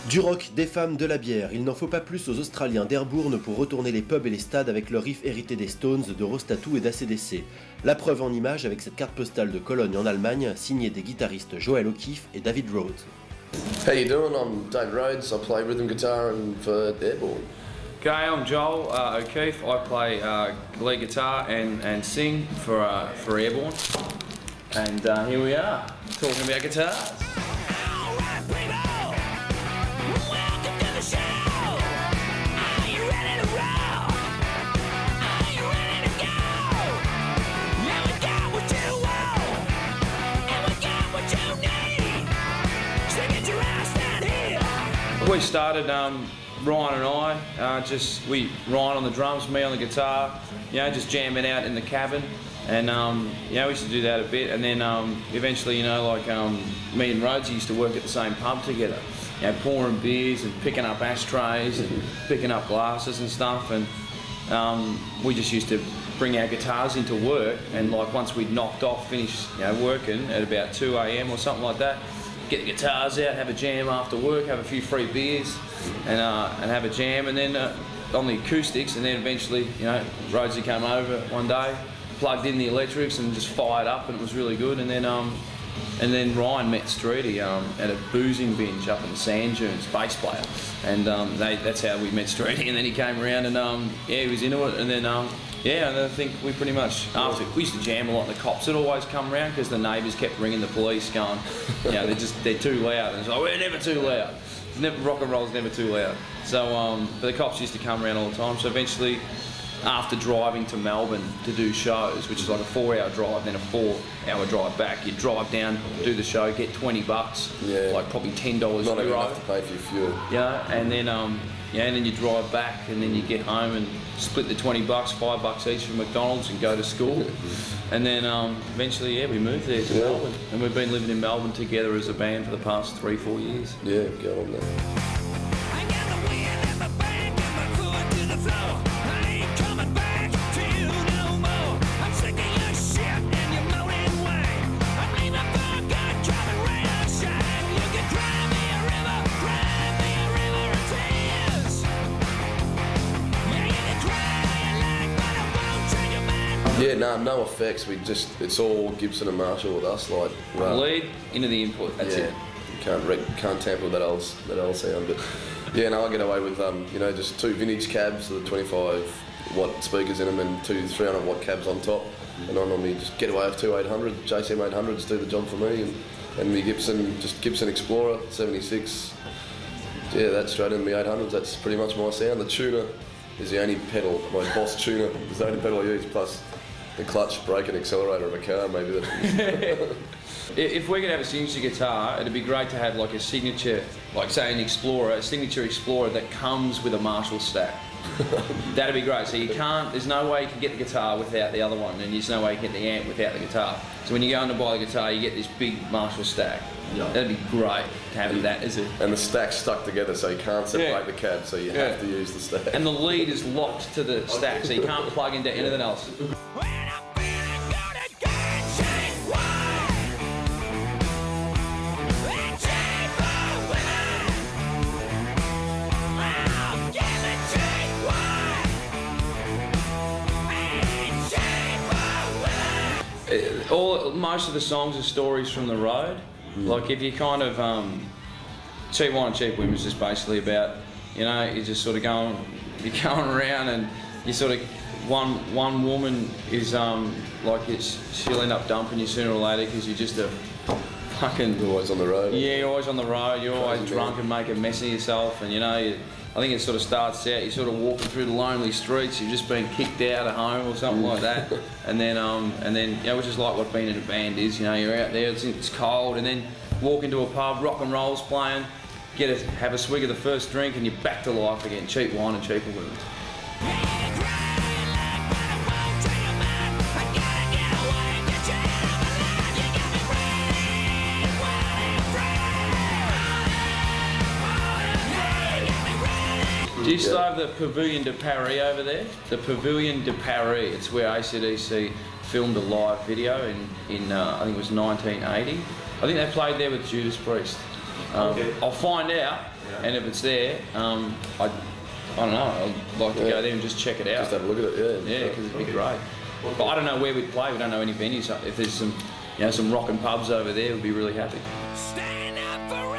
Du rock, des femmes, de la bière, il n'en faut pas plus aux Australiens d'Airbourne pour retourner les pubs et les stades avec leur riff hérité des Stones, de Rostatu et d'ACDC. La preuve en image avec cette carte postale de Cologne en Allemagne, signée des guitaristes Joel O'Keefe et David Rhodes. How you doing? I'm David Rhodes. I play rhythm guitar for Airbourne. Okay, I'm Joel O'Keefe. I play lead guitar and sing for Airbourne. And here we are, talking about guitars. We started, Ryan and I, Ryan on the drums, me on the guitar, just jamming out in the cabin, and we used to do that a bit, and then eventually, me and Rhodes used to work at the same pub together, pouring beers and picking up ashtrays and picking up glasses and stuff, and we just used to bring our guitars into work, and once we'd knocked off, finished working at about 2 AM or something like that, get the guitars out, have a jam after work, have a few free beers, and have a jam, and then on the acoustics, and then eventually, Rhodesy came over one day, plugged in the electrics, and just fired up, and it was really good. And then Ryan met Streety at a boozing binge up in the sand dunes, bass player, and that's how we met Streety. And then he came around, and he was into it, and then. And I think we pretty much, we used to jam a lot, and the cops would always come around because the neighbours kept ringing the police going, they're too loud. And it's like, we're never too loud. Rock and roll's never too loud. So, but the cops used to come around all the time. So eventually, after driving to Melbourne to do shows, which is like a 4-hour drive, then a 4-hour drive back, you drive down, do the show, get $20, probably $10 Not euro. enough to pay for your fuel. And then and then you drive back, and then you get home and split the $20, $5 each from McDonald's, and go to school. And then eventually, we moved there to Melbourne, and we've been living in Melbourne together as a band for the past 3-4 years. Yeah, go on there. Yeah, no effects. It's all Gibson and Marshall with us. Lead into the input. That's it. You can't tamper with that old sound. But I get away with just 2 vintage cabs with 25-watt speakers in them and 2 300-watt cabs on top. And I normally just get away with 2 800 JCM 800s do the job for me, and me Gibson Explorer 76. Yeah, that's straight into my 800s. That's pretty much my sound. The tuner is the only pedal, my Boss tuner is the only pedal I use, plus the clutch, brake and accelerator of a car, maybe. If we could have a signature guitar, it'd be great to have a signature, say an Explorer, a signature Explorer that comes with a Marshall stack. That'd be great. So there's no way you can get the guitar without the other one, and there's no way you can get the amp without the guitar. So when you go in to buy the guitar, you get this big Marshall stack. Yeah. That'd be great to have that, is it? And the stack's stuck together, so you can't separate the cab, so you have to use the stack. And the lead is locked to the stack, so you can't plug into anything else. Most of the songs are stories from the road. If you kind of Cheap Wine and Cheap Women is just basically about, you're just sort of you're going around, and you sort of one woman is she'll end up dumping you sooner or later because you're just a fucking. You're always on the road. Yeah, you're always on the road. You're always drunk and make a mess of yourself, and I think it sort of starts out, you're sort of walking through the lonely streets, you've just been kicked out of home or something like that, and then which is like what being in a band is, you're out there, it's cold, and then walk into a pub, rock and roll's playing, have a swig of the first drink, and you're back to life again. Cheap wine and cheaper women. Do you still have the Pavilion de Paris over there? The Pavilion de Paris, it's where AC/DC filmed a live video in I think it was 1980. I think they played there with Judas Priest. Okay. I'll find out, and if it's there, I don't know. I'd like to go there and just check it out. Just have a look at it, yeah. Yeah, because it'd be great. But I don't know where we'd play. We don't know any venues. If there's some, some rockin' pubs over there, we'd be really happy. Stand up for